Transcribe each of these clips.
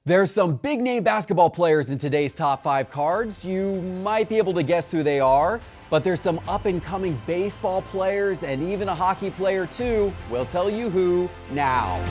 There's some big name basketball players in today's top 5 cards. You might be able to guess who they are, but there's some up and coming baseball players and even a hockey player too. We'll tell you who now.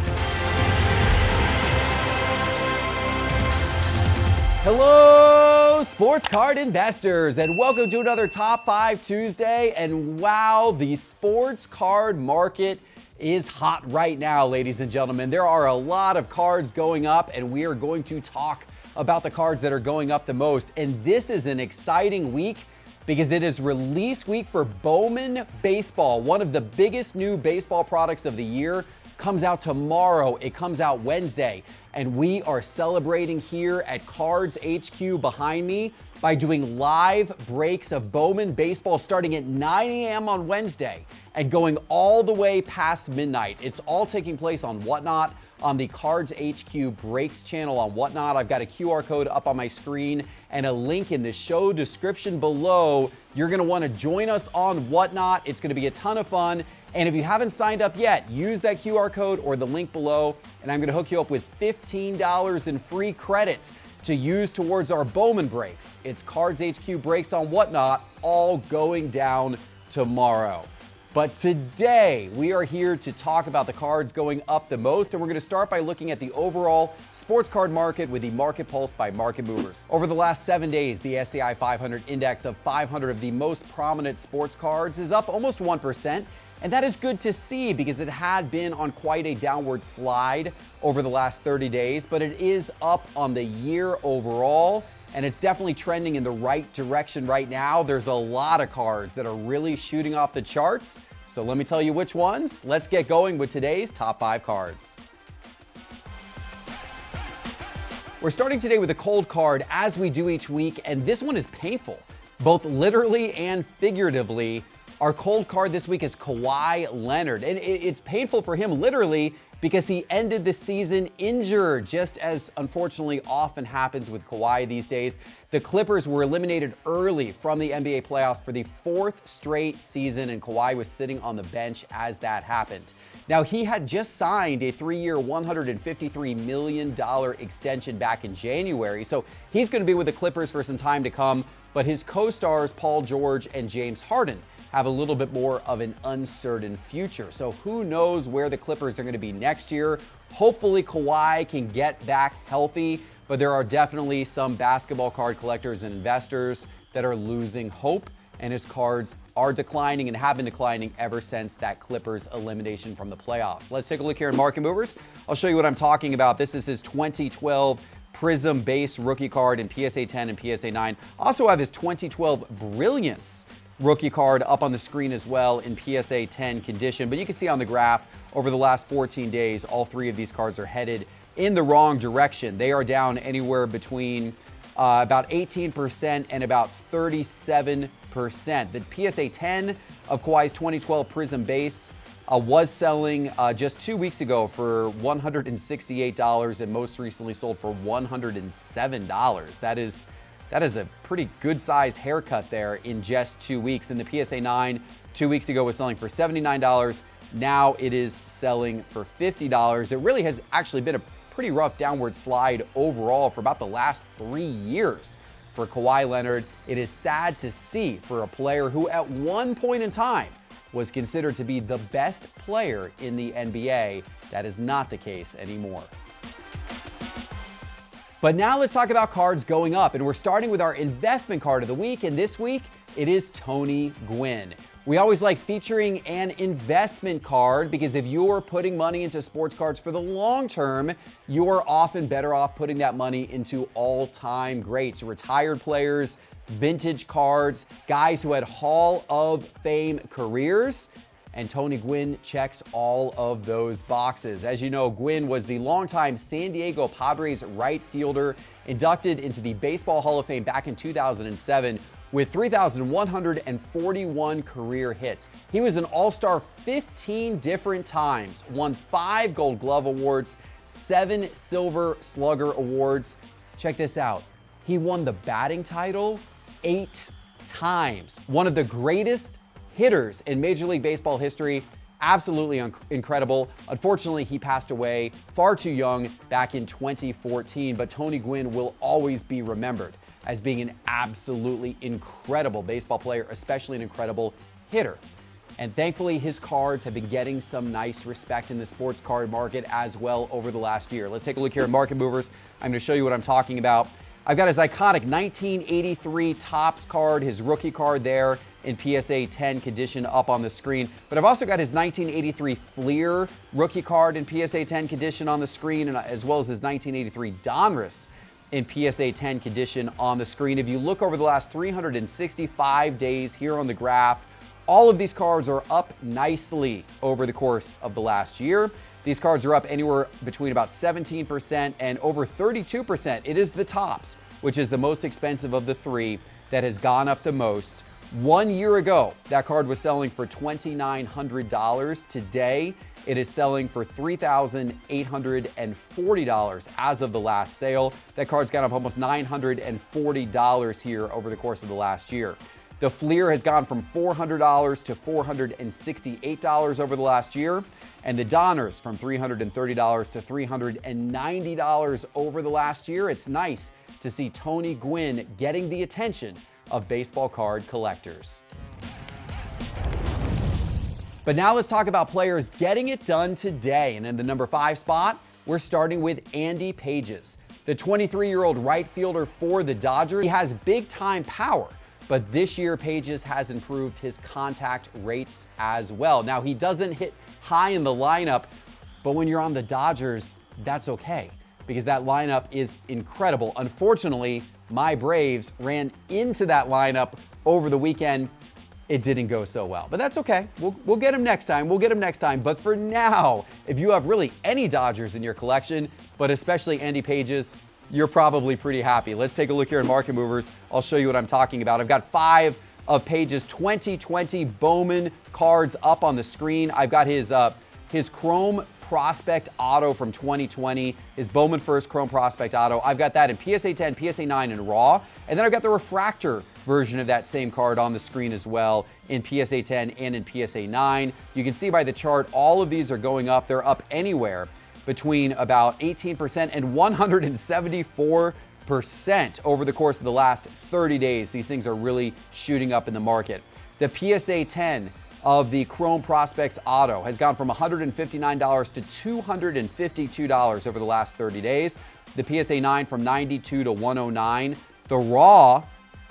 Hello, sports card investors, and welcome to another Top 5 Tuesday. And wow, the sports card market is hot right now, ladies and gentlemen. There are a lot of cards going up, and we are going to talk about the cards that are going up the most. And this is an exciting week because it is release week for Bowman Baseball. One of the biggest new baseball products of the year comes out tomorrow. It comes out Wednesday. And we are celebrating here at Cards HQ behind me by doing live breaks of Bowman Baseball starting at 9 a.m. on Wednesday and going all the way past midnight. It's all taking place on Whatnot, on the Cards HQ Breaks channel on Whatnot. I've got a QR code up on my screen and a link in the show description below. You're going to want to join us on Whatnot. It's going to be a ton of fun. And if you haven't signed up yet, use that QR code or the link below, and I'm going to hook you up with $15 in free credits to use towards our Bowman breaks. It's Cards HQ Breaks on Whatnot, all going down tomorrow. But today, we are here to talk about the cards going up the most, and we're going to start by looking at the overall sports card market with the Market Pulse by Market Movers. Over the last 7 days, the SCI 500 index of 500 of the most prominent sports cards is up almost 1%. And that is good to see because it had been on quite a downward slide over the last 30 days, but it is up on the year overall, and it's definitely trending in the right direction right now. There's a lot of cards that are really shooting off the charts, so let me tell you which ones. Let's get going with today's top 5 cards. We're starting today with a cold card, as we do each week, and this one is painful, both literally and figuratively. Our cold card this week is Kawhi Leonard, and it's painful for him literally because he ended the season injured, just as unfortunately often happens with Kawhi these days. The Clippers were eliminated early from the NBA playoffs for the 4th straight season, and Kawhi was sitting on the bench as that happened. Now, he had just signed a 3-year, $153 million extension back in January, so he's going to be with the Clippers for some time to come, but his co-stars Paul George and James Harden have a little bit more of an uncertain future. So who knows where the Clippers are going to be next year. Hopefully Kawhi can get back healthy, but there are definitely some basketball card collectors and investors that are losing hope, and his cards are declining and have been declining ever since that Clippers elimination from the playoffs. Let's take a look here in Market Movers. I'll show you what I'm talking about. This is his 2012 Prism base rookie card in PSA 10 and PSA 9. Also have his 2012 Brilliance rookie card up on the screen as well in PSA 10 condition. But you can see on the graph over the last 14 days, all 3 of these cards are headed in the wrong direction. They are down anywhere between about 18% and about 37%. The PSA 10 of Kawhi's 2012 Prism base was selling just 2 weeks ago for $168 and most recently sold for $107. That is a pretty good-sized haircut there in just 2 weeks. And the PSA 9 2 weeks ago was selling for $79. Now it is selling for $50. It really has actually been a pretty rough downward slide overall for about the last 3 years for Kawhi Leonard. It is sad to see for a player who at one point in time was considered to be the best player in the NBA. That is not the case anymore. But now let's talk about cards going up, and we're starting with our investment card of the week, and this week it is Tony Gwynn. We always like featuring an investment card because if you're putting money into sports cards for the long term, you are often better off putting that money into all-time greats, retired players, vintage cards, guys who had Hall of Fame careers. And Tony Gwynn checks all of those boxes. As you know, Gwynn was the longtime San Diego Padres right fielder, inducted into the Baseball Hall of Fame back in 2007 with 3,141 career hits. He was an All-Star 15 different times, won 5 Gold Glove awards, 7 Silver Slugger awards. Check this out. He won the batting title 8 times. One of the greatest hitters in Major League Baseball history Absolutely incredible. Unfortunately, he passed away far too young back in 2014, but Tony Gwynn will always be remembered as being an absolutely incredible baseball player, especially an incredible hitter. And thankfully, his cards have been getting some nice respect in the sports card market as well over the last year. Let's take a look here at Market Movers. I'm going to show you what I'm talking about. I've got his iconic 1983 Topps card, his rookie card there in PSA 10 condition up on the screen. But I've also got his 1983 Fleer rookie card in PSA 10 condition on the screen, and as well as his 1983 Donruss in PSA 10 condition on the screen. If you look over the last 365 days here on the graph, all of these cards are up nicely over the course of the last year. These cards are up anywhere between about 17% and over 32%. It is the Topps, which is the most expensive of the three, that has gone up the most. 1 year ago, that card was selling for $2,900. Today, it is selling for $3,840 as of the last sale. That card's gone up almost $940 here over the course of the last year. The Fleer has gone from $400 to $468 over the last year, and the Donruss from $330 to $390 over the last year. It's nice to see Tony Gwynn getting the attention of baseball card collectors. But now let's talk about players getting it done today. And in the number 5 spot, we're starting with Andy Pages, the 23-year-old right fielder for the Dodgers. He has big-time power, but this year Pages has improved his contact rates as well. Now, he doesn't hit high in the lineup, but when you're on the Dodgers, that's okay, because that lineup is incredible. Unfortunately, my Braves ran into that lineup over the weekend. It didn't go so well, but that's okay. We'll get him next time. We'll get him next time. But for now, if you have really any Dodgers in your collection, but especially Andy Pages, you're probably pretty happy. Let's take a look here in Market Movers. I'll show you what I'm talking about. I've got 5 of Pages' 2020 Bowman cards up on the screen. I've got his Chrome Prospect Auto from 2020, his Bowman First Chrome Prospect Auto. I've got that in PSA 10, PSA 9, and Raw. And then I've got the refractor version of that same card on the screen as well in PSA 10 and in PSA 9. You can see by the chart, all of these are going up. They're up anywhere between about 18% and 174% over the course of the last 30 days. These things are really shooting up in the market. The PSA 10 of the Chrome Prospects Auto has gone from $159 to $252 over the last 30 days. The PSA 9 from $92 to $109. The Raw,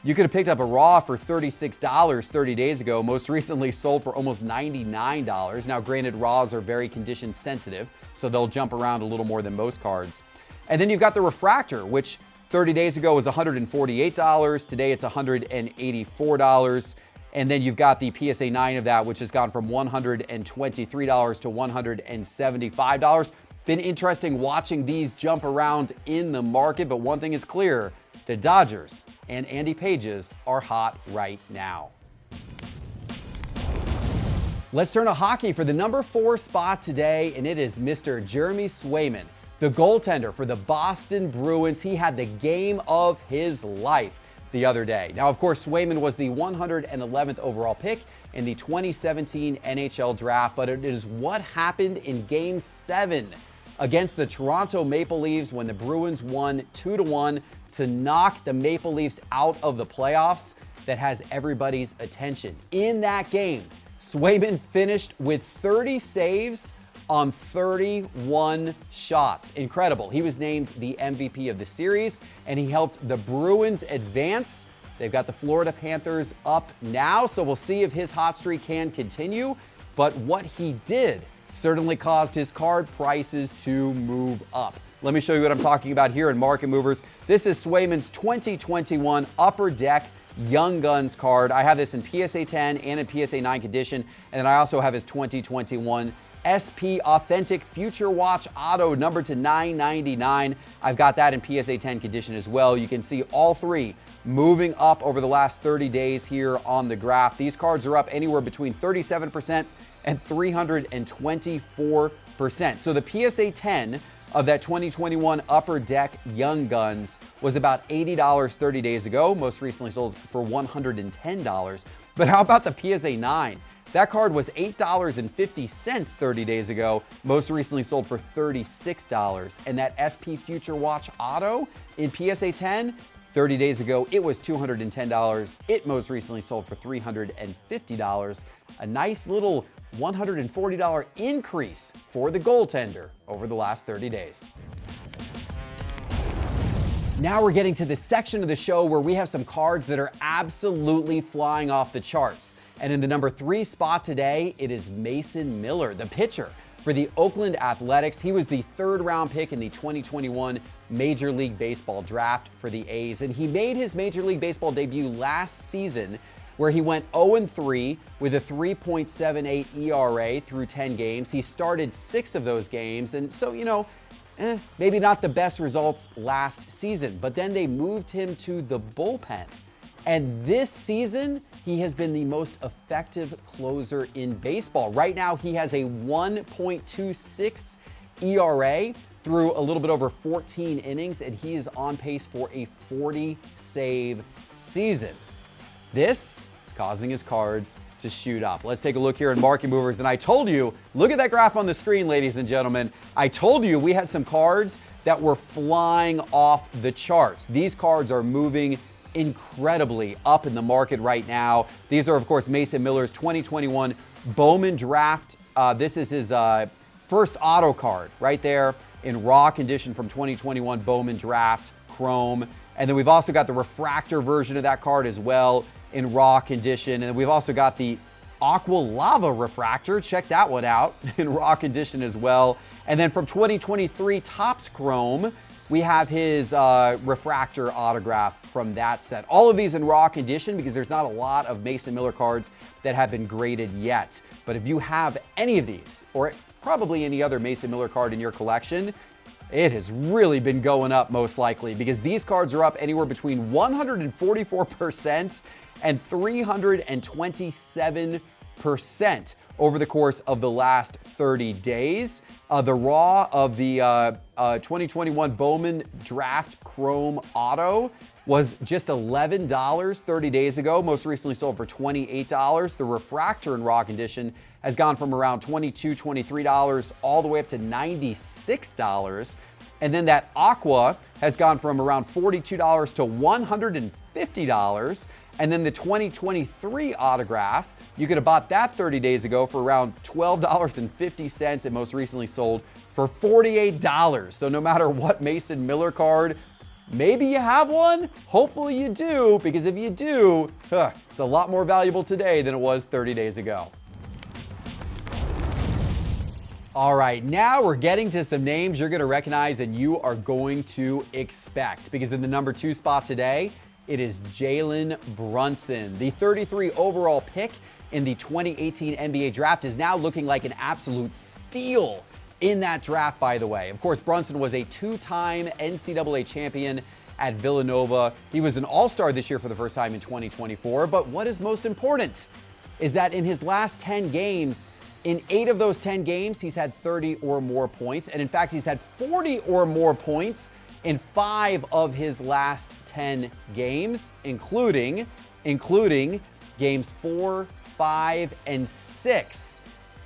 you could have picked up a Raw for $36 30 days ago. Most recently sold for almost $99. Now, granted, Raws are very condition sensitive, so they'll jump around a little more than most cards. And then you've got the refractor, which 30 days ago was $148. Today it's $184. And then you've got the PSA 9 of that, which has gone from $123 to $175. Been interesting watching these jump around in the market, but one thing is clear, the Dodgers and Andy Pages are hot right now. Let's turn to hockey for the number 4 spot today, and it is Mr. Jeremy Swayman, the goaltender for the Boston Bruins. He had the game of his life the other day. Now, of course, Swayman was the 111th overall pick in the 2017 NHL draft, but it is what happened in Game 7 against the Toronto Maple Leafs when the Bruins won 2-1 to knock the Maple Leafs out of the playoffs that has everybody's attention. In that game, Swayman finished with 30 saves on 31 shots. Incredible. He was named the MVP of the series, and he helped the Bruins advance. They've got the Florida Panthers up now, so we'll see if his hot streak can continue. But what he did certainly caused his card prices to move up. Let me show you what I'm talking about here in Market Movers. This is Swayman's 2021 Upper Deck Young Guns card. I have this in PSA 10 and in PSA 9 condition, and then I also have his 2021 SP Authentic Future Watch Auto numbered to $9.99. I've got that in PSA 10 condition as well. You can see all 3 moving up over the last 30 days here on the graph. These cards are up anywhere between 37% and 324%. So the PSA 10 of that 2021 Upper Deck Young Guns was about $80 30 days ago. Most recently sold for $110. But how about the PSA 9? That card was $8.50 30 days ago, most recently sold for $36. And that SP Future Watch Auto in PSA 10, 30 days ago, it was $210. It most recently sold for $350. A nice little $140 increase for the goaltender over the last 30 days. Now we're getting to the section of the show where we have some cards that are absolutely flying off the charts. And in the number 3 spot today, it is Mason Miller, the pitcher for the Oakland Athletics. He was the 3rd round pick in the 2021 Major League Baseball draft for the A's. And he made his Major League Baseball debut last season, where he went 0-3 with a 3.78 ERA through 10 games. He started 6 of those games. And so, maybe not the best results last season, but then they moved him to the bullpen. And this season, he has been the most effective closer in baseball. Right now, he has a 1.26 ERA through a little bit over 14 innings, and he is on pace for a 40-save season. This is causing his cards to shoot up. Let's take a look here in Market Movers. And I told you, look at that graph on the screen, ladies and gentlemen. I told you we had some cards that were flying off the charts. These cards are moving incredibly up in the market right now. These are, of course, Mason Miller's 2021 Bowman Draft. This is his first auto card right there in raw condition from 2021 Bowman Draft Chrome. And then we've also got the refractor version of that card as well in raw condition. And we've also got the Aqua Lava refractor. Check that one out in raw condition as well. And then from 2023 Topps Chrome, we have his refractor autograph from that set. All of these in raw condition because there's not a lot of Mason Miller cards that have been graded yet. But if you have any of these, or probably any other Mason Miller card in your collection, it has really been going up most likely because these cards are up anywhere between 144% and 327% over the course of the last 30 days. The raw of the 2021 Bowman Draft Chrome Auto was just $11 30 days ago, most recently sold for $28. The refractor in raw condition has gone from around $22, $23 all the way up to $96. And then that Aqua has gone from around $42 to $150. And then the 2023 autograph, you could have bought that 30 days ago for around $12.50. It most recently sold for $48. So no matter what Mason Miller card, maybe you have one, hopefully you do, because if you do, it's a lot more valuable today than it was 30 days ago. All right, now we're getting to some names you're going to recognize and you are going to expect, because in the number 2 spot today, it is Jaylen Brunson. The 33 overall pick in the 2018 NBA draft is now looking like an absolute steal in that draft, by the way. Of course, Brunson was a 2-time NCAA champion at Villanova. He was an all-star this year for the first time in 2024. But what is most important is that in his last 10 games, in 8 of those 10 games, he's had 30 or more points. And in fact, he's had 40 or more points in 5 of his last 10 games, including games 4, 5, and 6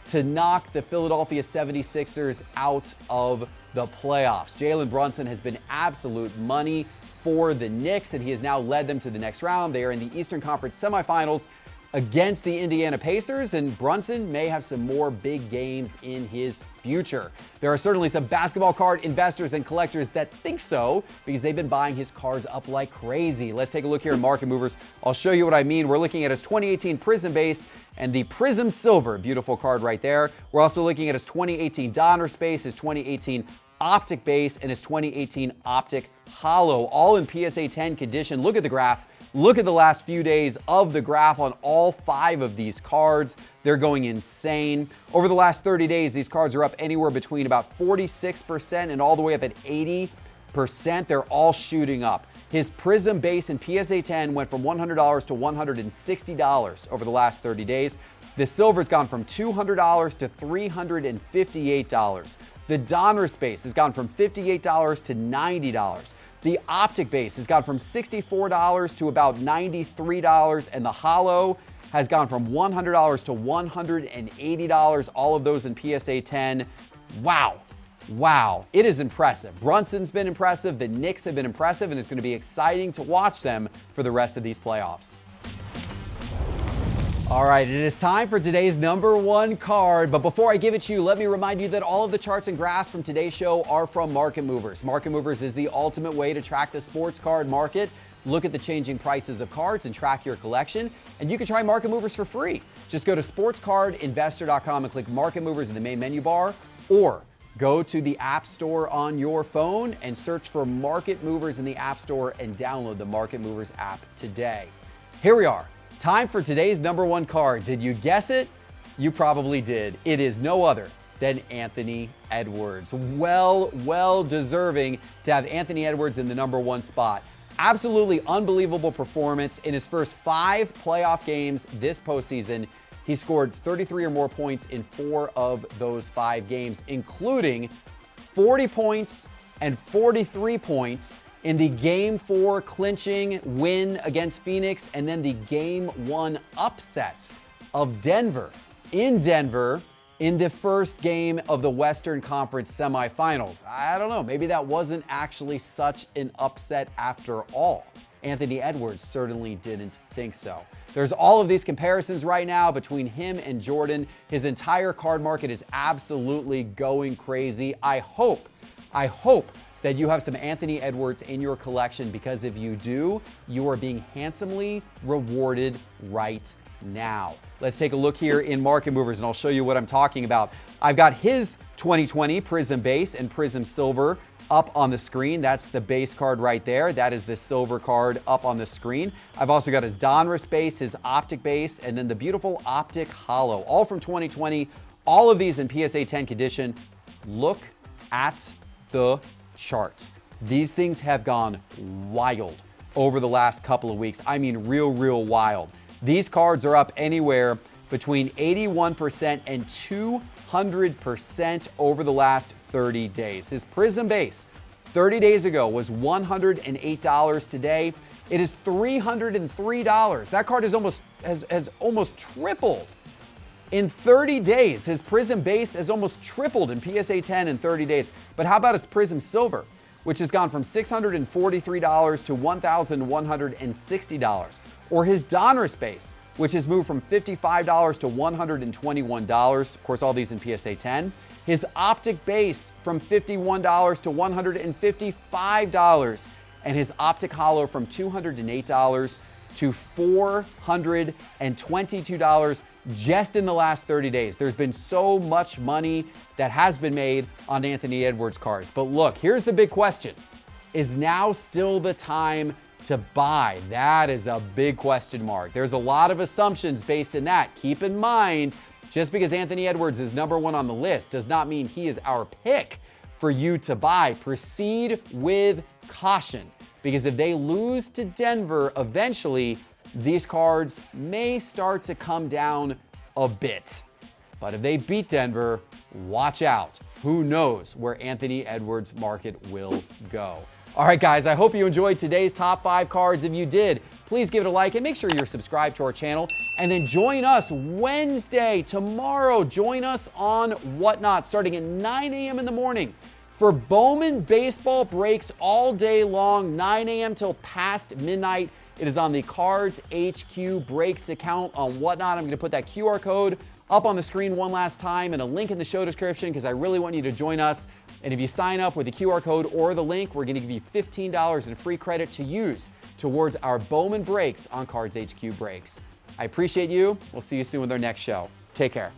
to knock the Philadelphia 76ers out of the playoffs. Jaylen Brunson has been absolute money for the Knicks, and he has now led them to the next round. They are in the Eastern Conference semifinals against the Indiana Pacers, and Brunson may have some more big games in his future. There are certainly some basketball card investors and collectors that think so because they've been buying his cards up like crazy. Let's take a look here in Market Movers. I'll show you what I mean. We're looking at his 2018 Prism base and the Prism Silver. Beautiful card right there. We're also looking at his 2018 Donner Space, his 2018 Optic base, and his 2018 Optic Hollow, all in PSA 10 condition. Look at the graph. Look at the last few days of the graph on all 5 of these cards. They're going insane. Over the last 30 days, these cards are up anywhere between about 46% and all the way up at 80%. They're all shooting up. His Prism base in PSA 10 went from $100 to $160 over the last 30 days. The silver's gone from $200 to $358. The Donner Space has gone from $58 to $90. The Optic base has gone from $64 to about $93, and the Hollow has gone from $100 to $180, all of those in PSA 10. Wow. Wow, it is impressive. Brunson's been impressive, the Knicks have been impressive, and it's going to be exciting to watch them for the rest of these playoffs. All right, it is time for today's number one card, but before I give it to you, let me remind you that all of the charts and graphs from today's show are from Market Movers. Market Movers is the ultimate way to track the sports card market, look at the changing prices of cards, and track your collection, and you can try Market Movers for free. Just go to sportscardinvestor.com and click Market Movers in the main menu bar, or go to the App Store on your phone and search for Market Movers in the App Store and download the Market Movers app today. Here we are. Time for today's number one card. Did you guess it? You probably did. It is no other than Anthony Edwards. Well deserving to have Anthony Edwards in the number one spot. Absolutely unbelievable performance in his first 5 playoff games this postseason. He scored 33 or more points in 4 of those 5 games, including 40 points and 43 points in the Game 4 clinching win against Phoenix, and then the Game 1 upset of Denver in the first game of the Western Conference semifinals. I don't know, maybe that wasn't actually such an upset after all. Anthony Edwards certainly didn't think so. There's all of these comparisons right now between him and Jordan. His entire card market is absolutely going crazy. I hope that you have some Anthony Edwards in your collection, because if you do, you are being handsomely rewarded right now. Let's take a look here in Market Movers and I'll show you what I'm talking about. I've got his 2020 Prism Base and Prism Silver up on the screen. That's the base card right there. That is the silver card up on the screen. I've also got his Donruss base, his Optic base, and then the beautiful Optic Hollow, all from 2020. All of these in PSA 10 condition. Look at the chart. These things have gone wild over the last couple of weeks. I mean, real wild. These cards are up anywhere between 81% and 200% over the last 30 days. His Prism base 30 days ago was $108. Today, it is $303. That card has almost tripled. In 30 days, his Prism base has almost tripled in PSA 10 in 30 days. But how about his Prism Silver, which has gone from $643 to $1,160? Or his Donruss base, which has moved from $55 to $121. Of course, all these in PSA 10. His Optic base from $51 to $155. And his Optic Hollow from $208 to $422 just in the last 30 days. There's been so much money that has been made on Anthony Edwards cards. But look, here's the big question. Is now still the time to buy? That is a big question mark. There's a lot of assumptions based in that. Keep in mind, just because Anthony Edwards is number one on the list does not mean he is our pick for you to buy. Proceed with caution, because if they lose to Denver eventually, these cards may start to come down a bit. But if they beat Denver, watch out. Who knows where Anthony Edwards' market will go. All right, guys, I hope you enjoyed today's top 5 cards. If you did, please give it a like and make sure you're subscribed to our channel. And then join us Wednesday, tomorrow. Join us on Whatnot starting at 9 a.m. in the morning for Bowman baseball breaks all day long, 9 a.m. till past midnight. It is on the Cards HQ Breaks account on Whatnot. I'm going to put that QR code up on the screen one last time and a link in the show description because I really want you to join us. And if you sign up with the QR code or the link, we're going to give you $15 in free credit to use towards our Bowman Breaks on Cards HQ Breaks. I appreciate you. We'll see you soon with our next show. Take care.